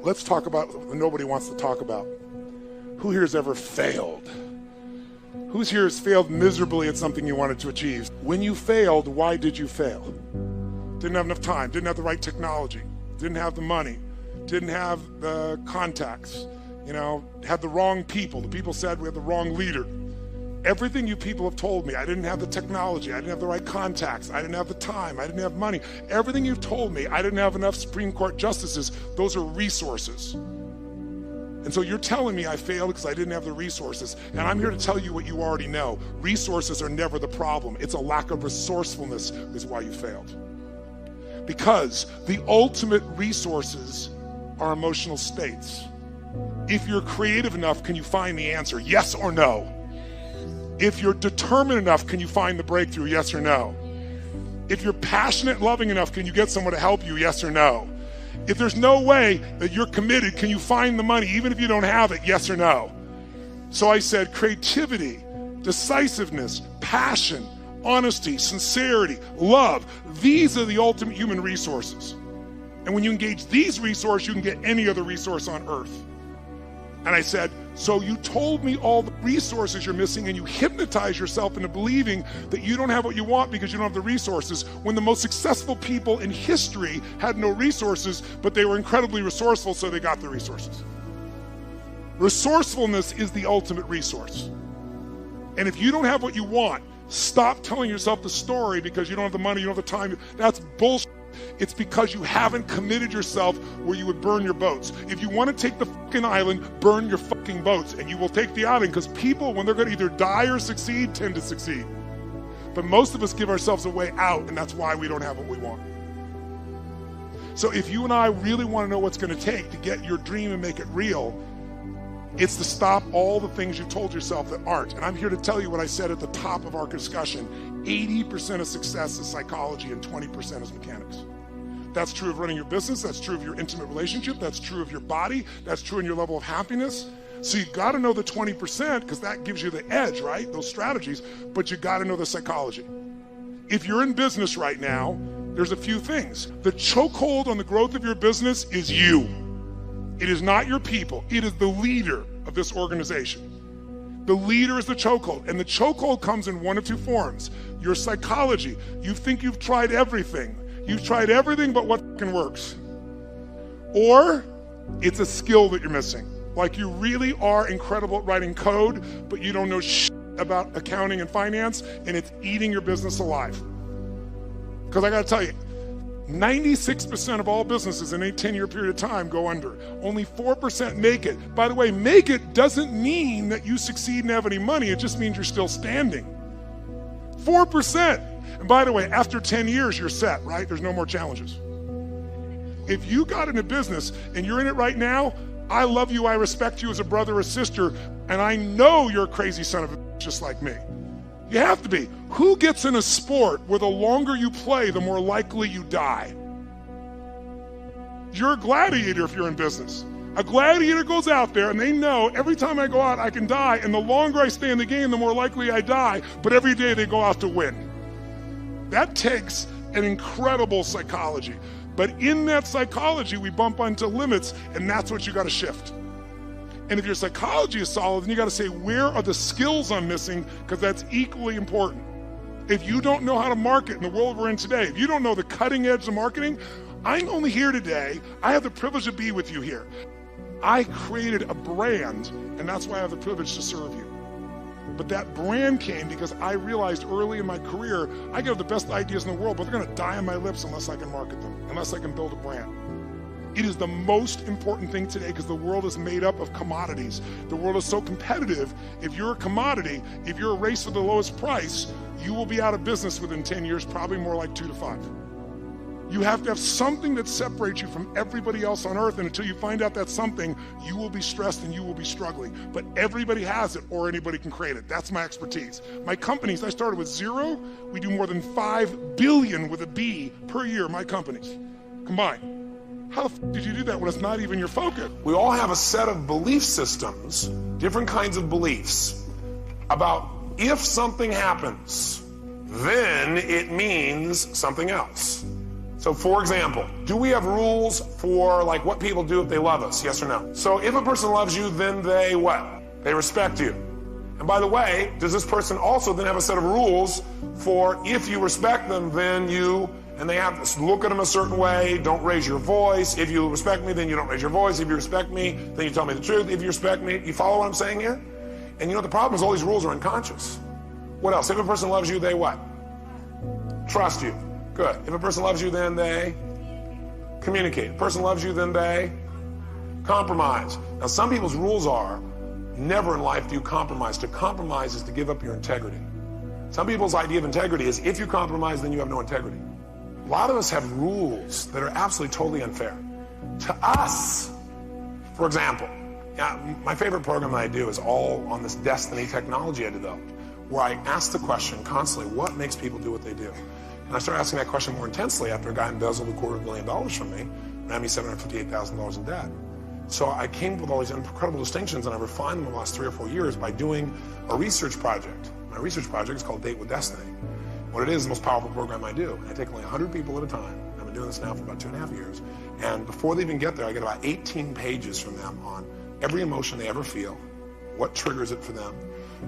Let's talk about what nobody wants to talk about. Who here has ever failed? Who's here has failed miserably at something you wanted to achieve? When you failed, why did you fail? Didn't have enough time, didn't have the right technology, didn't have the money, didn't have the contacts, had the wrong people. The people said we had the wrong leader. Everything you people have told me, I didn't have the technology, I didn't have the right contacts, I didn't have the time, I didn't have money. Everything you've told me, I didn't have enough Supreme Court justices, those are resources. And so you're telling me I failed because I didn't have the resources. And I'm here to tell you what you already know. Resources are never the problem. It's a lack of resourcefulness is why you failed. Because the ultimate resources are emotional states. If you're creative enough, can you find the answer? Yes or no? If you're determined enough, can you find the breakthrough? Yes or no? If you're passionate and loving enough, can you get someone to help you? Yes or no? If there's no way that you're committed, can you find the money even if you don't have it? Yes or no? So I said creativity, decisiveness, passion, honesty, sincerity, love. These are the ultimate human resources. And when you engage these resources, you can get any other resource on earth. And I said, so you told me all the resources you're missing and you hypnotize yourself into believing that you don't have what you want because you don't have the resources, when the most successful people in history had no resources, but they were incredibly resourceful, so they got the resources. Resourcefulness is the ultimate resource. And if you don't have what you want, stop telling yourself the story because you don't have the money, you don't have the time. That's bullshit. It's because you haven't committed yourself where you would burn your boats. If you want to take the fucking island, burn your fucking boats, and you will take the island, because people, when they're going to either die or succeed, tend to succeed. But most of us give ourselves a way out, and that's why we don't have what we want. So if you and I really want to know what's going to take to get your dream and make it real, it's to stop all the things you told yourself that aren't. And I'm here to tell you what I said at the top of our discussion. 80% of success is psychology and 20% is mechanics. That's true of running your business. That's true of your intimate relationship. That's true of your body. That's true in your level of happiness. So you got to know the 20% because that gives you the edge, right? Those strategies, but you got to know the psychology. If you're in business right now, there's a few things. The chokehold on the growth of your business is you. It is not your people. It is the leader of this organization. The leader is the chokehold, and the chokehold comes in one of two forms. Your psychology. You think you've tried everything. You've tried everything but what fucking works. Or it's a skill that you're missing. Like you really are incredible at writing code, but you don't know shit about accounting and finance, and it's eating your business alive. Because I gotta tell you, 96% of all businesses in a 10-year period of time go under. Only 4% make it. By the way, make it doesn't mean that you succeed and have any money. It just means you're still standing. 4%. And by the way, after 10 years, you're set, right? There's no more challenges. If you got in a business and you're in it right now, I love you, I respect you as a brother or sister, and I know you're a crazy son of a bitch just like me. You have to be. Who gets in a sport where the longer you play, the more likely you die? You're a gladiator if you're in business. A gladiator goes out there and they know every time I go out, I can die, and the longer I stay in the game, the more likely I die, but every day they go out to win. That takes an incredible psychology. But in that psychology, we bump onto limits, and that's what you got to shift. And if your psychology is solid, then you got to say, where are the skills I'm missing? Because that's equally important. If you don't know how to market in the world we're in today, if you don't know the cutting edge of marketing, I'm only here today. I have the privilege to be with you here. I created a brand, and that's why I have the privilege to serve you. But that brand came because I realized early in my career, I can have the best ideas in the world, but they're going to die on my lips unless I can market them, unless I can build a brand. It is the most important thing today because the world is made up of commodities. The world is so competitive. If you're a commodity, if you're a race for the lowest price, you will be out of business within 10 years, probably more like 2 to 5. You have to have something that separates you from everybody else on earth, and until you find out that something, you will be stressed and you will be struggling. But everybody has it, or anybody can create it. That's my expertise. My companies, I started with 0. We do more than 5 billion with a B per year, my companies, combined. How the did you do that when it's not even your focus? We all have a set of belief systems, different kinds of beliefs, about if something happens, then it means something else. So for example, do we have rules for like what people do if they love us? Yes or no? So if a person loves you, then they what? They respect you. And by the way, does this person also then have a set of rules for if you respect them, then you, and they have to look at them a certain way, don't raise your voice. If you respect me, then you don't raise your voice. If you respect me, then you tell me the truth. If you respect me, you follow what I'm saying here? And you know the problem is all these rules are unconscious. What else? If a person loves you, they what? Trust you. Good. If a person loves you, then they communicate. If a person loves you, then they compromise. Now some people's rules are, never in life do you compromise. To compromise is to give up your integrity. Some people's idea of integrity is if you compromise, then you have no integrity. A lot of us have rules that are absolutely totally unfair to us. For example, my favorite program that I do is all on this destiny technology I developed, where I ask the question constantly, what makes people do what they do? And I started asking that question more intensely after a guy embezzled $250,000 from me and had me $758,000 in debt. So I came up with all these incredible distinctions, and I refined them in the last 3 or 4 years by doing a research project. My research project is called Date with Destiny. What it is the most powerful program I do. I take only 100 people at a time. I've been doing this now for about 2.5 years. And before they even get there, I get about 18 pages from them on every emotion they ever feel, what triggers it for them,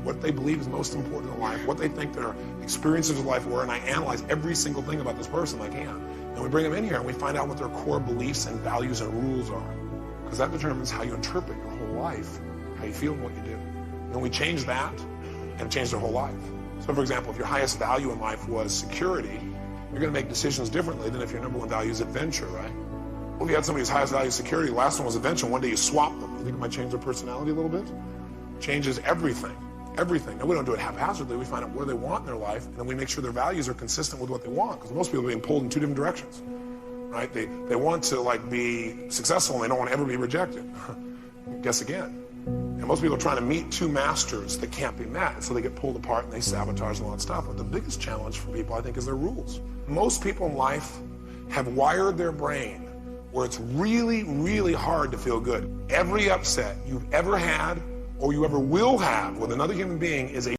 what they believe is most important in life, what they think their experiences of life were, and I analyze every single thing about this person I can. And we bring them in here and we find out what their core beliefs and values and rules are. Because that determines how you interpret your whole life, how you feel and what you do. And we change that and change their whole life. So for example, if your highest value in life was security, you're going to make decisions differently than if your number one value is adventure, right? Well, if you had somebody whose highest value is security, the last one was adventure, one day you swap them. You think it might change their personality a little bit? Changes everything. Everything. And we don't do it haphazardly. We find out what they want in their life, and then we make sure their values are consistent with what they want. Because most people are being pulled in 2 different directions, right? They want to like be successful, and they don't want to ever be rejected. Guess again. And most people are trying to meet 2 masters that can't be met, so they get pulled apart and they sabotage a lot of stuff. But the biggest challenge for people, I think, is their rules. Most people in life have wired their brain where it's really, really hard to feel good. Every upset you've ever had or you ever will have with another human being is a